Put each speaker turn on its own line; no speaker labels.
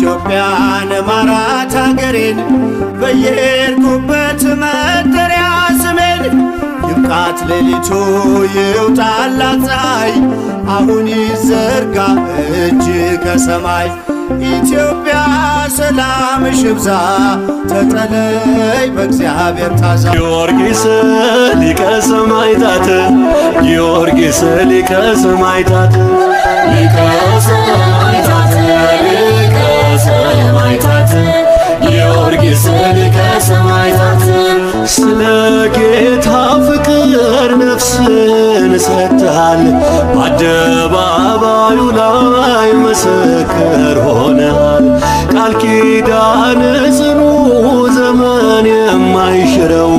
ኢትዮጵያን ማራት አገሬን በየሄድኩበት መጠሪያ ስሜን ይብቃት ሌሊቱ ይውጣላት ፀሐይ አሁን ይዘርጋ እጅ ከሰማይ ኢትዮጵያ ሰላምሽ ይብዛ ተጠለይ በእግዚአብሔር ታዛ
ጊዮርጊስ ሊቀ ሰማዕታት ጊዮርጊስ ሊቀ ሰማዕታት ሊቀ ሰማዕታት ሊቀ ሰማዕታት ጊዮርጊስ ሊቀ ሰማዕታት ስለ ጌታ ፍቅር ነፍስን ሰጥተሃል በአደባባዩ ላይ ምስክር ሆነሃል ቃል ኪዳን ጽኑ ዘመን የማይሽረው